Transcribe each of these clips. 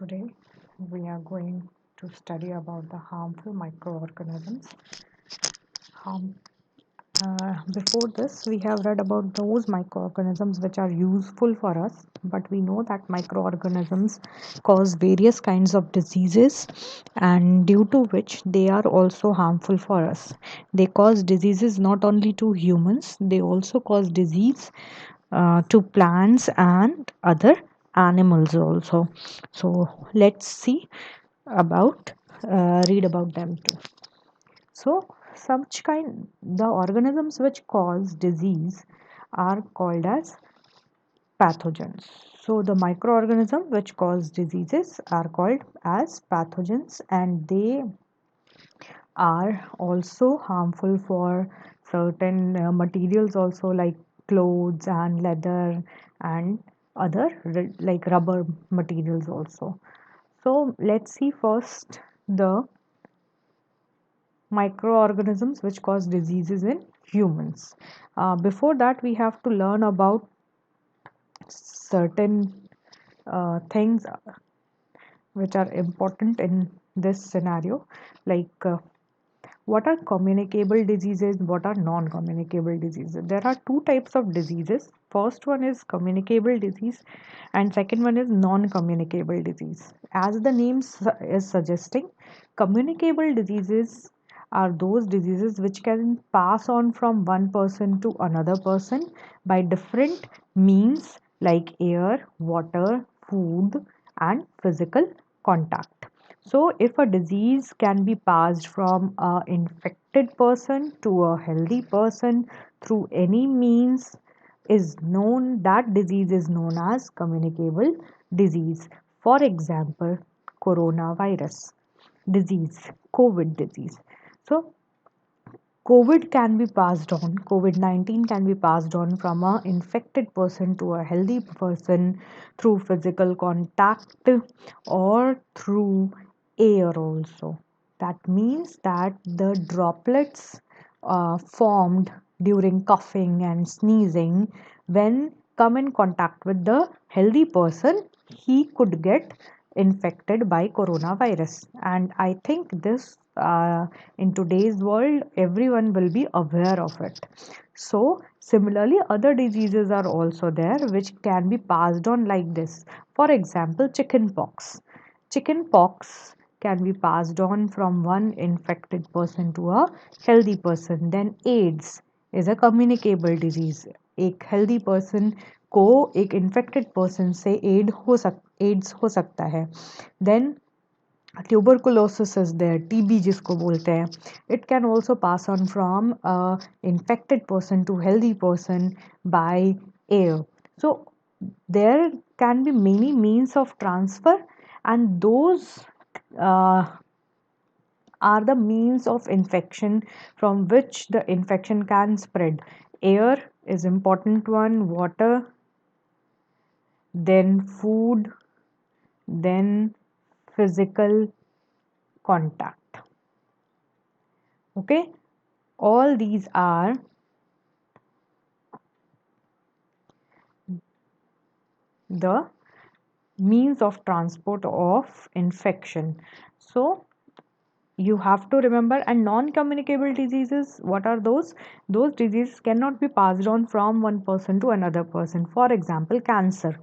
Today we are going to study about the harmful microorganisms. Harm, Before this, we have read about those microorganisms which are useful for us, but we know that microorganisms cause various kinds of diseases, and due to which they are also harmful for us. They cause diseases not only to humans, they also cause disease to plants and other animals also. So let's see about read about them too. So such kind the organisms which cause disease are called as pathogens. So the microorganisms which cause diseases are called as pathogens, and they are also harmful for certain materials also, like clothes and leather and other like rubber materials also. So let's see first the microorganisms which cause diseases in humans. Before that, we have to learn about certain things which are important in this scenario, like what are communicable diseases, what are non-communicable diseases. There are two types of diseases. First one is communicable disease and second one is non-communicable disease. As the name is suggesting, communicable diseases are those diseases which can pass on from one person to another person by different means like air, water, food and physical contact. So, if a disease can be passed from a infected person to a healthy person through any means, is known that disease is known as communicable disease. For example, coronavirus disease, COVID disease. So, COVID can be passed on, COVID 19 can be passed on from a infected person to a healthy person through physical contact or through air also. That means that the droplets formed during coughing and sneezing, when come in contact with the healthy person, he could get infected by coronavirus. And I think this in today's world everyone will be aware of it. So similarly, other diseases are also there which can be passed on like this. For example, chickenpox can be passed on from one infected person to a healthy person. Then AIDS is a communicable disease. एक healthy person को एक infected person से AIDS हो सकता है. Then tuberculosis is there, TB जिसको बोलते हैं. It can also pass on from a infected person to healthy person by air. So there can be many means of transfer, and those uh, are the means of infection from which the infection can spread. Air is important one, water, then food, then physical contact. Okay, all these are the means of transport of infection. So you have to remember. And non-communicable diseases, what are those diseases cannot be passed on from one person to another person. For example, cancer.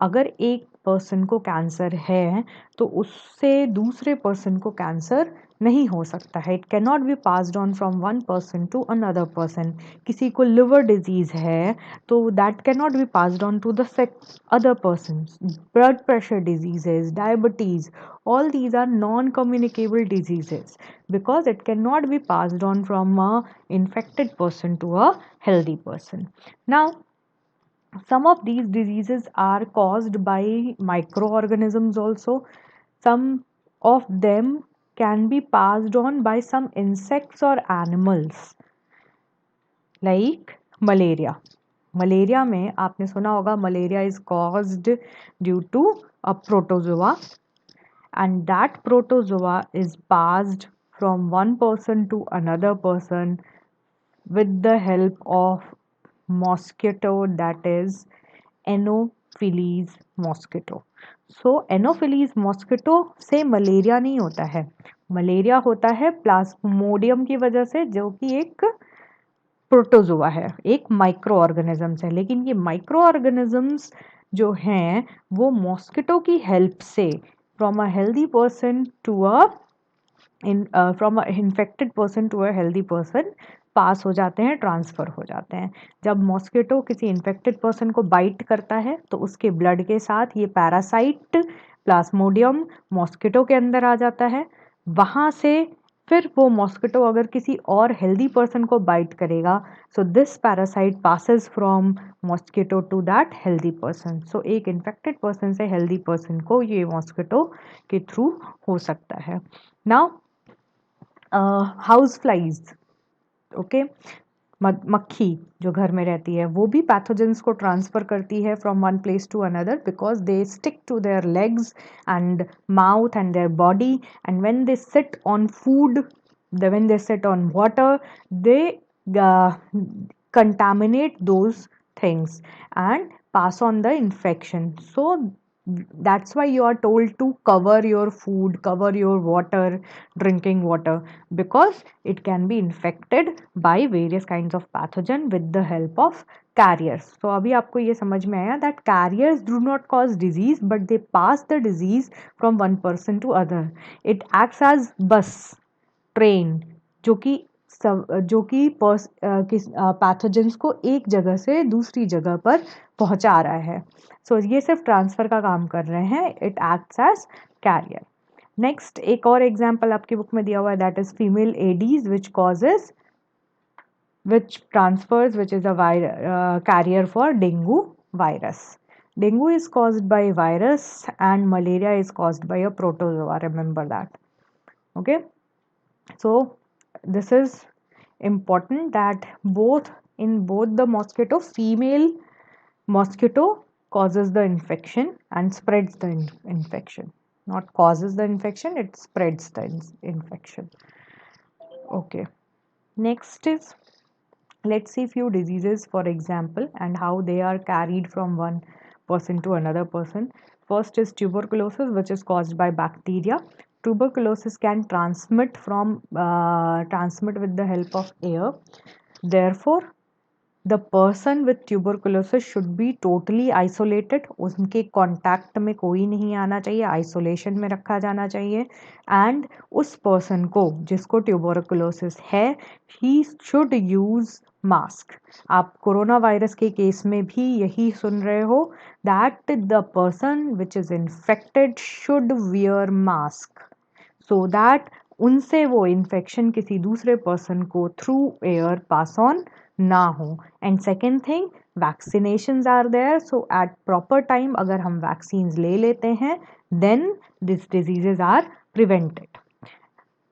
अगर एक person को cancer है तो उससे दूसरे person को cancer नहीं हो सकता है. It can not be passed on from one person to another person. किसी को लिवर डिजीज है तो that can not be passed on to the other persons. Blood pressure diseases, diabetes, all these are non-communicable diseases because it cannot be passed on from a infected person to a healthy person. Now, some of these diseases are caused by microorganisms also. Some of them can be passed on by some insects or animals, like malaria. Malaria में आपने सुना होगा, malaria is caused due to a protozoa, and that protozoa is passed from one person to another person with the help of mosquito, that is anopheles mosquito. So anopheles mosquito से malaria नहीं होता है, malaria होता है Plasmodium की वजह से, जो कि एक प्रोटोजोआ है, एक माइक्रो ऑर्गेनिजम्स है। लेकिन ये माइक्रो ऑर्गेनिजम्स जो हैं वो मॉस्किटो की हेल्प से from a healthy person to a from a infected person to a healthy person pass हो जाते हैं, ट्रांसफ़र हो जाते हैं। जब मॉस्किटो किसी इन्फेक्टेड पर्सन को बाइट करता है तो उसके ब्लड के साथ ये पैरासाइट प्लाज्मोडियम मॉस्किटो के अंदर आ जाता है। वहाँ से फिर वो मॉस्किटो अगर किसी और हेल्दी पर्सन को बाइट करेगा, so this parasite passes from mosquito to that healthy person. सो एक इन्फेक्टेड पर्सन से हेल्दी पर्सन को ये मॉस्किटो के थ्रू हो सकता है। नाउ हाउस फ्लाइज, ओके, मक्खी जो घर में रहती है वो भी पैथोजेंस को ट्रांसफर करती है from one place to another, because they stick to their legs and mouth and their body, and when they sit on food, when they sit on water, they contaminate those things and pass on the infection. So that's why you are told to cover your food, cover your water, drinking water, because it can be infected by various kinds of pathogen with the help of carriers. So अभी आपको ये समझ में आया that carriers do not cause disease but they pass the disease from one person to other. It acts as bus, train, जो कि pathogens को एक जगह से दूसरी जगह पर पहुंचा रहा है। सो ये सिर्फ ट्रांसफर का काम कर रहे हैं, it acts as carrier. Next एक और एग्जांपल आपकी बुक में दिया हुआ है, that is female Aedes which transfers, which is a carrier for dengue virus. Dengue is caused by virus and malaria is caused by a protozoa, remember that. Okay, so this is important that in both the mosquito, female mosquito causes the infection and spreads the infection, not causes the infection, it spreads the infection. Okay, next is, let's see few diseases for example and how they are carried from one person to another person. First is tuberculosis, which is caused by bacteria. Tuberculosis can transmit with the help of air. Therefore, the person with tuberculosis should be totally isolated. उनके contact में कोई नहीं आना चाहिए, isolation में रखा जाना चाहिए। एंड उस पर्सन को जिसको ट्यूबरकुलोसिस है, ही शुड यूज मास्क। आप कोरोना वायरस के केस में भी यही सुन रहे हो, that the person which is infected should wear mask, so that उनसे वो इन्फेक्शन किसी दूसरे पर्सन को थ्रू एयर पास ऑन ना हो। And second thing, vaccinations are there, so at proper time अगर हम वैक्सीन्स ले लेते हैं, then this diseases are prevented.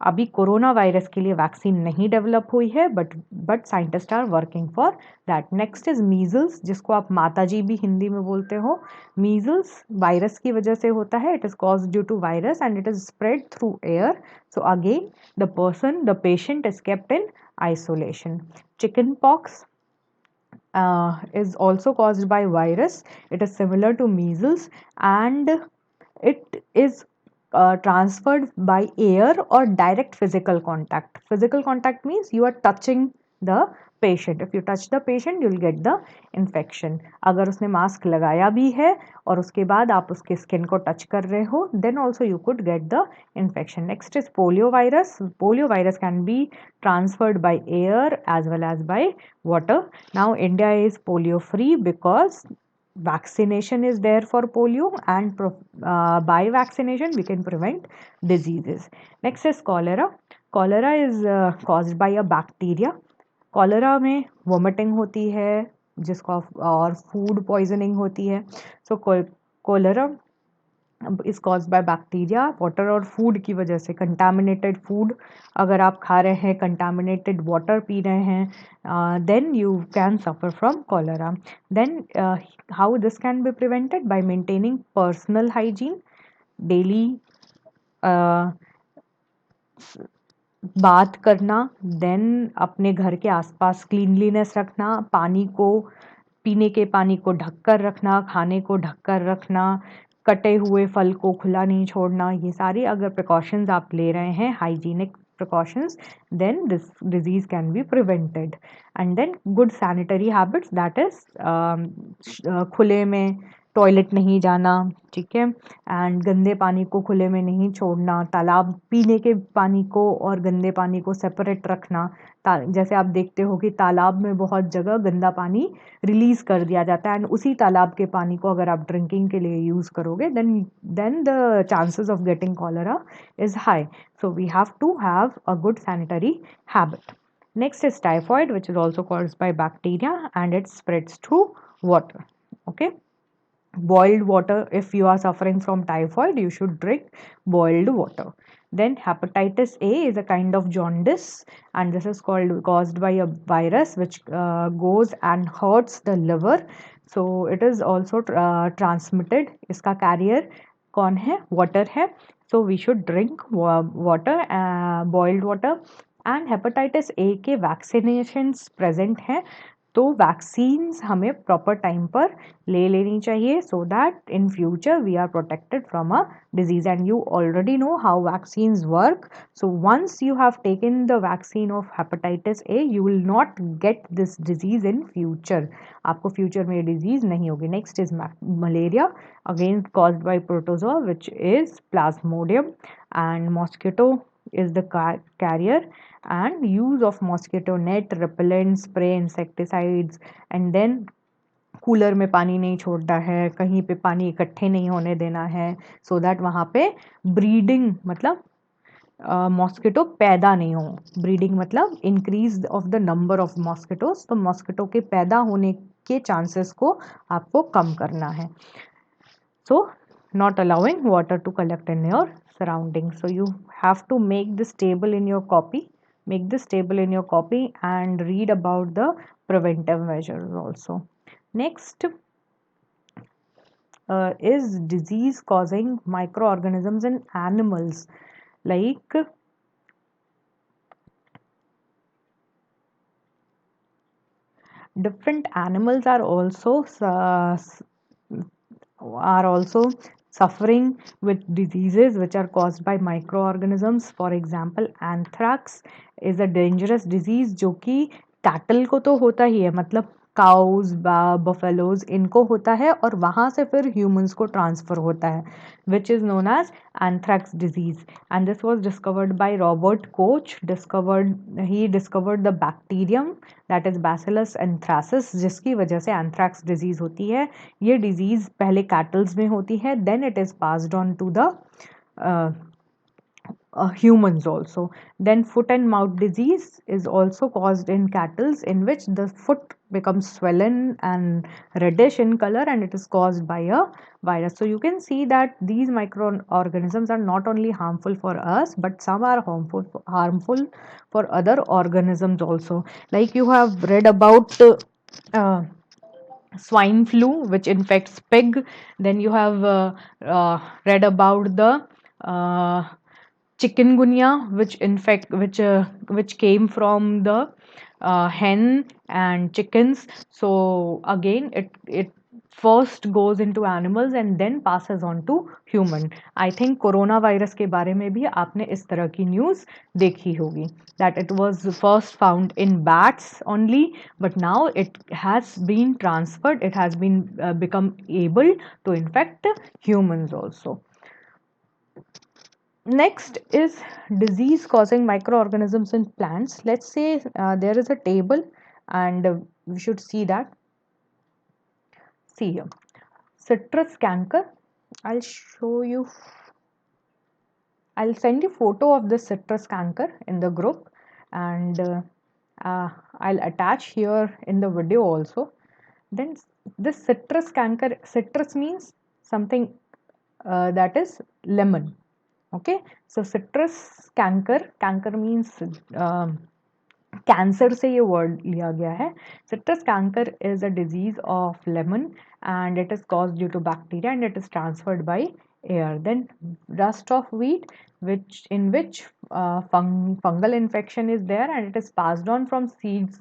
अभी कोरोना वायरस के लिए वैक्सीन नहीं डेवलप हुई है, but scientist are working for that. Next is measles, जिसको आप माताजी भी हिंदी में बोलते हो। मीजल्स वायरस की वजह से होता है, it is caused due to virus and it is spread through air. So again the patient is kept in isolation. Chickenpox is also caused by virus. It is similar to measles and it is transferred by air or direct physical contact. Physical contact means you are touching the patient. If you touch the patient, you will get the infection. अगर उसने mask लगाया भी है और उसके बाद आप उसके स्किन को टच कर रहे हो, then also you could get the infection. Next is polio virus. Polio virus can be transferred by air as well as by water. Now India is polio free because vaccination is there for polio, and by vaccination we can prevent diseases. Next is cholera. Cholera is caused by a bacteria. Cholera में vomiting होती है, जिसको और food poisoning होती है। So cholera is caused by bacteria, water और food की वजह से। कंटामिनेटेड फूड अगर आप खा रहे हैं, कंटामिनेटेड वाटर पी रहे हैं, then you can suffer from cholera. Then how this can be prevented? By maintaining personal hygiene, daily bath करना, देन अपने घर के आसपास क्लीनलीनेस रखना, पानी को पीने के पानी को ढककर रखना, खाने को ढककर रखना, कटे हुए फल को खुला नहीं छोड़ना, ये सारी अगर प्रिकॉशंस आप ले रहे हैं, hygienic precautions, then this disease can be prevented. And then good sanitary habits, that is खुले में टॉयलेट नहीं जाना, ठीक है, एंड गंदे पानी को खुले में नहीं छोड़ना, तालाब पीने के पानी को और गंदे पानी को सेपरेट रखना। जैसे आप देखते हो कि तालाब में बहुत जगह गंदा पानी रिलीज कर दिया जाता है, एंड उसी तालाब के पानी को अगर आप ड्रिंकिंग के लिए यूज करोगे then the chances of getting cholera is high. So we have to have a good sanitary habit. Next is typhoid, which is also caused by bacteria and it spreads through water. Okay. Boiled water, if you are suffering from typhoid, you should drink boiled water. Then hepatitis A is a kind of jaundice, and this is caused by a virus which goes and hurts the liver. So it is also transmitted. इसका carrier कौन है? Water है. So we should drink water, boiled water. And hepatitis A के vaccinations present हैं, तो vaccines हमें proper time पर ले लेनी चाहिए, so that in future we are protected from a disease. And you already know how vaccines work. So once you have taken the vaccine of hepatitis A, you will not get this disease in future. आपको future में ये disease नहीं होगी. Next is malaria, again caused by protozoa which is plasmodium, and mosquito is the carrier, and use of mosquito net, repellent, spray, insecticides, and then cooler में पानी नहीं छोड़ना है, कहीं पे पानी इकट्ठे नहीं होने देना है, सो दैट वहाँ पे ब्रीडिंग मतलब मॉस्किटो पैदा नहीं हो. ब्रीडिंग मतलब increase of the number of mosquitoes, तो मॉस्किटो के पैदा होने के चांसेस को आपको कम करना है. So not allowing water to collect in your surroundings. So you have to make this table in your copy. Make this table in your copy and read about the preventive measures also. Next is disease causing microorganisms in animals. Like different animals are also suffering with diseases which are caused by microorganisms. For example, anthrax is a dangerous disease जो कि cattle को तो होता ही है, मतलब cause, buffaloes, इनको होता है और वहाँ से फिर ह्यूमंस को ट्रांसफर होता है, which is known as anthrax disease. And this was discovered by Robert Koch. He discovered the bacterium that is bacillus anthracis, जिसकी वजह से एंथ्रैक्स डिजीज होती है. ये डिजीज पहले कैटल्स में होती है, then it is passed on to the humans also. Then foot and mouth disease is also caused in cattle, in which the foot becomes swollen and reddish in color, and it is caused by a virus. So you can see that these microorganisms are not only harmful for us, but some are harmful for other organisms also. Like you have read about swine flu, which infects pig. Then you have read about the chikungunya, which came from the hen and chickens. So again, it first goes into animals and then passes on to human. I think corona virus के बारे में भी आपने इस तरह की news देखी होगी, that it was first found in bats only, but now it has been transferred, it has been become able to infect humans also. Next is disease causing microorganisms in plants. Let's say there is a table and we should see that. See here, citrus canker. I'll show you. I'll send you photo of the citrus canker in the group, and I'll attach here in the video also. Then this citrus canker, citrus means something that is lemon. Okay, so citrus canker means cancer से ये word लिया गया है. Citrus canker is a disease of lemon and it is caused due to bacteria and it is transferred by air. Then rust of wheat, in which fungal infection is there and it is passed on from seeds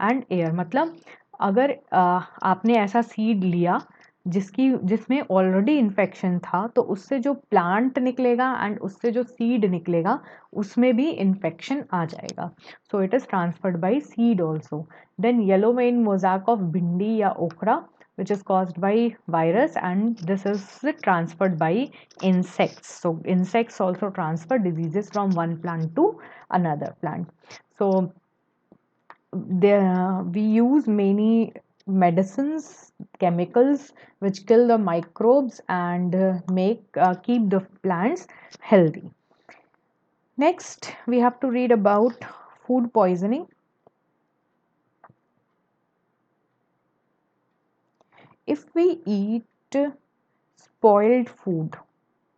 and air. मतलब अगर आपने ऐसा seed लिया जिसमें already infection था, तो उससे जो प्लांट निकलेगा एंड उससे जो सीड निकलेगा उसमें भी इन्फेक्शन आ जाएगा. So it is transferred by seed also. Then yellow vein mosaic of bhindi या ओकरा which is caused by virus, and this is transferred by insects. So insects also transfer diseases from one plant to another plant. So we use many medicines, chemicals which kill the microbes and make keep the plants healthy. Next, we have to read about food poisoning. If we eat spoiled food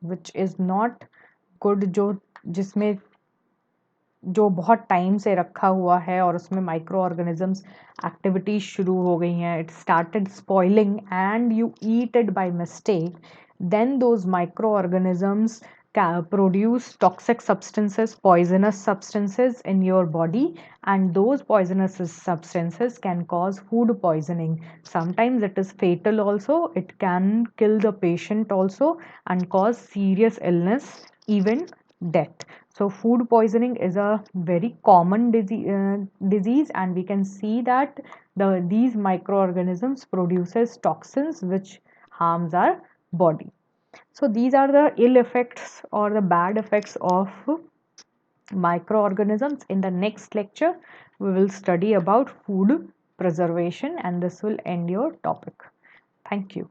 which is not good, जिसमें जो बहुत time से रखा हुआ है और उसमें micro organisms activities शुरू हो गई हैं, it started spoiling and you eat it by mistake, then those micro organisms produce toxic substances, poisonous substances in your body, and those poisonous substances can cause food poisoning. Sometimes it is fatal also. It can kill the patient also and cause serious illness, even death. So food poisoning is a very common disease, and we can see that these microorganisms produces toxins which harms our body. So these are the ill effects or the bad effects of microorganisms. In the next lecture, we will study about food preservation, and this will end your topic. Thank you.